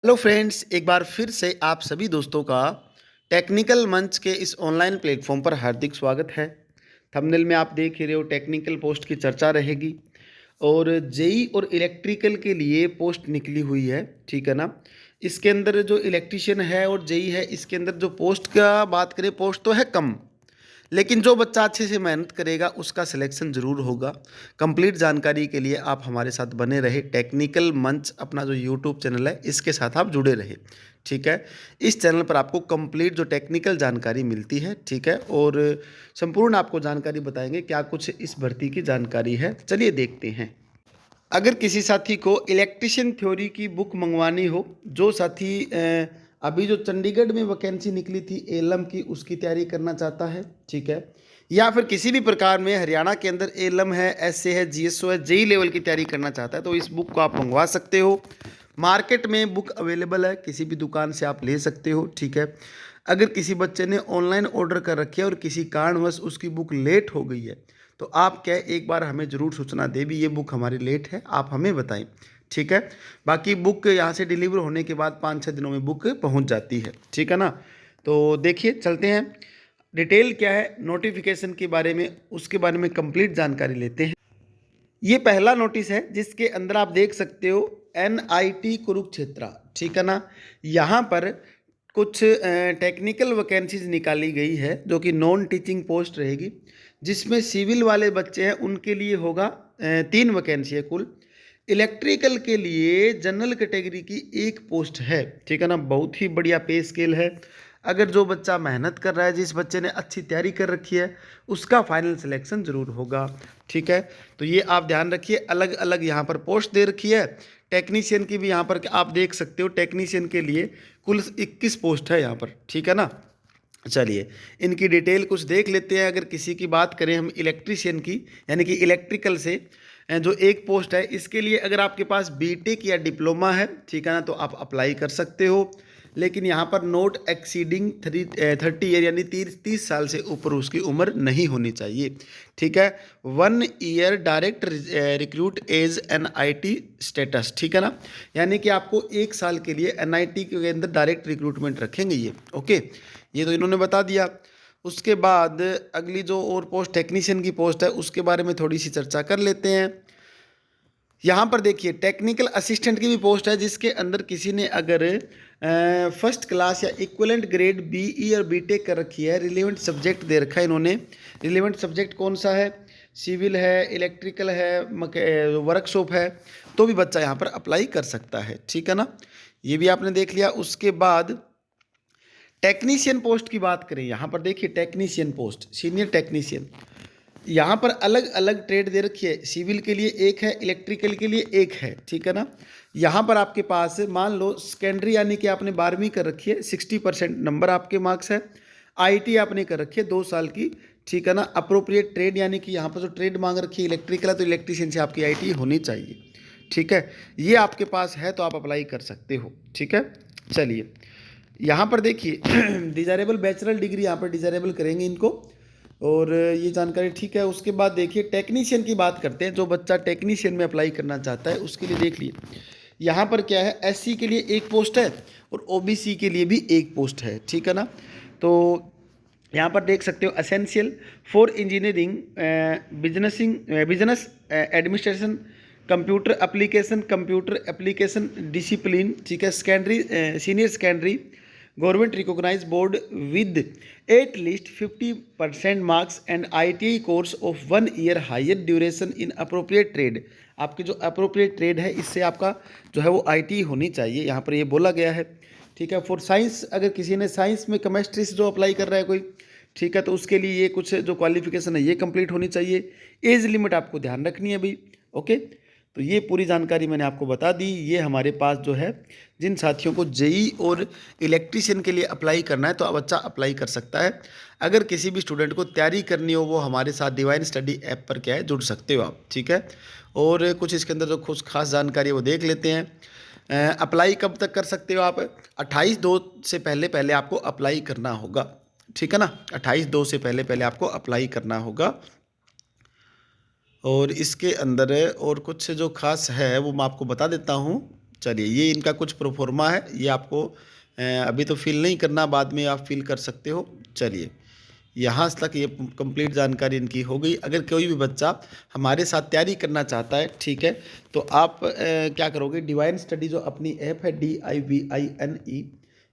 Hello friends, एक बार फिर से आप सभी दोस्तों का टेक्निकल मंच के इस ऑनलाइन प्लेटफॉर्म पर हार्दिक स्वागत है। थंबनेल में आप देख ही रहे हो, टेक्निकल पोस्ट की चर्चा रहेगी और जेई और इलेक्ट्रिकल के लिए पोस्ट निकली हुई है, ठीक है ना। इसके अंदर जो इलेक्ट्रिशियन है और जेई है, इसके अंदर जो पोस्ट का बात करें, पोस्ट तो है कम, लेकिन जो बच्चा अच्छे से मेहनत करेगा उसका सिलेक्शन ज़रूर होगा। कंप्लीट जानकारी के लिए आप हमारे साथ बने रहे। टेक्निकल मंच अपना जो यूट्यूब चैनल है, इसके साथ आप जुड़े रहे, ठीक है। इस चैनल पर आपको कंप्लीट जो टेक्निकल जानकारी मिलती है, ठीक है, और संपूर्ण आपको जानकारी बताएंगे क्या कुछ इस भर्ती की जानकारी है। चलिए देखते हैं। अगर किसी साथी को इलेक्ट्रिशियन थ्योरी की बुक मंगवानी हो, जो साथी अभी जो चंडीगढ़ में वैकेंसी निकली थी एलएम की, उसकी तैयारी करना चाहता है, ठीक है, या फिर किसी भी प्रकार में हरियाणा के अंदर एलएम है, एसए है, जीएसओ है, जेई लेवल की तैयारी करना चाहता है, तो इस बुक को आप मंगवा सकते हो। मार्केट में बुक अवेलेबल है, किसी भी दुकान से आप ले सकते हो, ठीक है। अगर किसी बच्चे ने ऑनलाइन ऑर्डर कर रखी है और किसी कारणवश उसकी बुक लेट हो गई है, तो आप क्या एक बार हमें ज़रूर सूचना दे भी, ये बुक हमारी लेट है, आप हमें बताएं, ठीक है। बाकी बुक यहाँ से डिलीवर होने के बाद 5-6 दिनों में बुक पहुँच जाती है, ठीक है ना। तो देखिए, चलते हैं, डिटेल क्या है नोटिफिकेशन के बारे में, उसके बारे में कंप्लीट जानकारी लेते हैं। ये पहला नोटिस है जिसके अंदर आप देख सकते हो एनआईटी कुरुक्षेत्रा, ठीक है ना। यहाँ पर कुछ टेक्निकल वैकेंसीज निकाली गई है जो कि नॉन टीचिंग पोस्ट रहेगी, जिसमें सिविल वाले बच्चे हैं उनके लिए होगा 3 वैकेंसी है कुल। इलेक्ट्रिकल के लिए जनरल कैटेगरी की एक पोस्ट है, ठीक है ना। बहुत ही बढ़िया पे स्केल है। अगर जो बच्चा मेहनत कर रहा है, जिस बच्चे ने अच्छी तैयारी कर रखी है, उसका फाइनल सिलेक्शन ज़रूर होगा, ठीक है। तो ये आप ध्यान रखिए, अलग अलग यहाँ पर पोस्ट दे रखी है। टेक्नीशियन की भी यहाँ पर आप देख सकते हो, टेक्नीशियन के लिए कुल 21 पोस्ट है यहाँ पर, ठीक है ना। चलिए इनकी डिटेल कुछ देख लेते हैं। अगर किसी की बात करें हम इलेक्ट्रिशियन की, यानी कि इलेक्ट्रिकल से जो एक पोस्ट है, इसके लिए अगर आपके पास बीटेक या डिप्लोमा है, ठीक है ना, तो आप अप्लाई कर सकते हो। लेकिन यहाँ पर नोट एक्सीडिंग 30 ईयर, यानी 30 साल से ऊपर उसकी उम्र नहीं होनी चाहिए, ठीक है। 1 year direct recruit as NIT status, ठीक है ना। यानी कि आपको 1 साल के लिए एनआईटी के अंदर डायरेक्ट रिक्रूटमेंट रखेंगे ये, ओके। ये तो इन्होंने बता दिया। उसके बाद अगली जो और पोस्ट टेक्नीशियन की पोस्ट है, उसके बारे में थोड़ी सी चर्चा कर लेते हैं। यहाँ पर देखिए टेक्निकल असिस्टेंट की भी पोस्ट है, जिसके अंदर किसी ने अगर फर्स्ट क्लास या इक्विवेलेंट ग्रेड बीई और बीटेक कर रखी है, रिलेवेंट सब्जेक्ट दे रखा है इन्होंने। रिलेवेंट सब्जेक्ट कौन सा है? सिविल है, इलेक्ट्रिकल है, वर्कशॉप है, तो भी बच्चा यहाँ पर अप्लाई कर सकता है, ठीक है ना। ये भी आपने देख लिया। उसके बाद टेक्नीशियन पोस्ट की बात करें, यहाँ पर देखिए टेक्नीशियन पोस्ट, सीनियर टेक्नीशियन, यहाँ पर अलग अलग ट्रेड दे रखी है। सिविल के लिए एक है, इलेक्ट्रिकल के लिए एक है, ठीक है ना। यहाँ पर आपके पास मान लो सेकेंडरी यानी कि आपने 12वीं कर रखी है, 60% नंबर आपके मार्क्स है। आईटी आपने कर रखी है 2 साल की, ठीक है ना। अप्रोप्रिएट ट्रेड यानी कि यहाँ पर जो ट्रेड मांग रखी है इलेक्ट्रिकल है, तो इलेक्ट्रीशियन से आपकी आईटी होनी चाहिए, ठीक है। ये आपके पास है तो आप अप्लाई कर सकते हो, ठीक है। चलिए यहाँ पर देखिए डिजायरेबल बैचलर डिग्री यहाँ पर डिजायरेबल करेंगे इनको, और ये जानकारी ठीक है। उसके बाद देखिए टेक्नीशियन की बात करते हैं। जो बच्चा टेक्नीशियन में अप्लाई करना चाहता है उसके लिए देख लिए यहाँ पर क्या है, एससी के लिए एक पोस्ट है और ओबीसी के लिए भी एक पोस्ट है, ठीक है ना। तो यहाँ पर देख सकते हो essential for engineering, business administration, computer application discipline, ठीक है। Secondary senior secondary government recognize board with at least 50% marks and ITI course of 1 year higher duration in appropriate trade. आपकी जो अप्रोप्रिएट ट्रेड है, इससे आपका जो है वो आईटीआई होनी चाहिए, यहाँ पर ये बोला गया है, ठीक है। फॉर साइंस, अगर किसी ने साइंस में केमिस्ट्री से जो अप्लाई कर रहा है कोई, ठीक है, तो उसके लिए ये कुछ जो क्वालिफिकेशन है ये कंप्लीट होनी चाहिए। एज लिमिट आपको ध्यान रखनी है भाई, ओके। तो ये पूरी जानकारी मैंने आपको बता दी। ये हमारे पास जो है, जिन साथियों को जेई और इलेक्ट्रीशियन के लिए अप्लाई करना है, तो बच्चा अप्लाई कर सकता है। अगर किसी भी स्टूडेंट को तैयारी करनी हो, वो हमारे साथ डिवाइन स्टडी ऐप पर क्या है जुड़ सकते हो आप, ठीक है। और कुछ इसके अंदर जो कुछ खास जानकारी है वो देख लेते हैं। अप्लाई कब तक कर सकते हो आप? 28/2 से पहले पहले आपको अप्लाई करना होगा, ठीक है ना। 28/2 से पहले पहले आपको अप्लाई करना होगा। और इसके अंदर और कुछ जो खास है वो मैं आपको बता देता हूँ, चलिए, ये इनका कुछ प्रोफार्मा है, ये आपको अभी तो फिल नहीं करना, बाद में आप फिल कर सकते हो। चलिए, यहाँ तक ये कंप्लीट जानकारी इनकी हो गई। अगर कोई भी बच्चा हमारे साथ तैयारी करना चाहता है, ठीक है, तो आप क्या करोगे, डिवाइन स्टडी जो अपनी ऐप है DIVINE,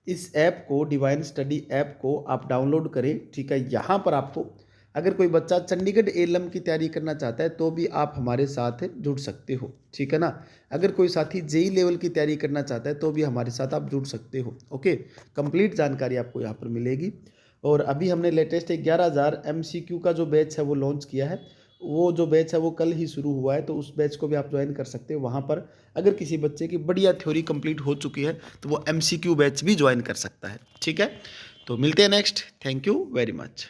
इस ऐप को, डिवाइन स्टडी ऐप को आप डाउनलोड करें, ठीक है। यहाँ पर आपको अगर कोई बच्चा चंडीगढ़ एलएम की तैयारी करना चाहता है तो भी आप हमारे साथ जुड़ सकते हो, ठीक है ना। अगर कोई साथी जेई लेवल की तैयारी करना चाहता है तो भी हमारे साथ आप जुड़ सकते हो। ओके, कंप्लीट जानकारी आपको यहाँ पर मिलेगी। और अभी हमने लेटेस्ट 11,000 MCQ का जो बैच है वो लॉन्च किया है। वो जो बैच है वो कल ही शुरू हुआ है, तो उस बैच को भी आप ज्वाइन कर सकते हो। वहाँ पर अगर किसी बच्चे की बढ़िया थ्योरी कंप्लीट हो चुकी है तो वो MCQ बैच भी ज्वाइन कर सकता है, ठीक है। तो मिलते हैं next. Thank you very much.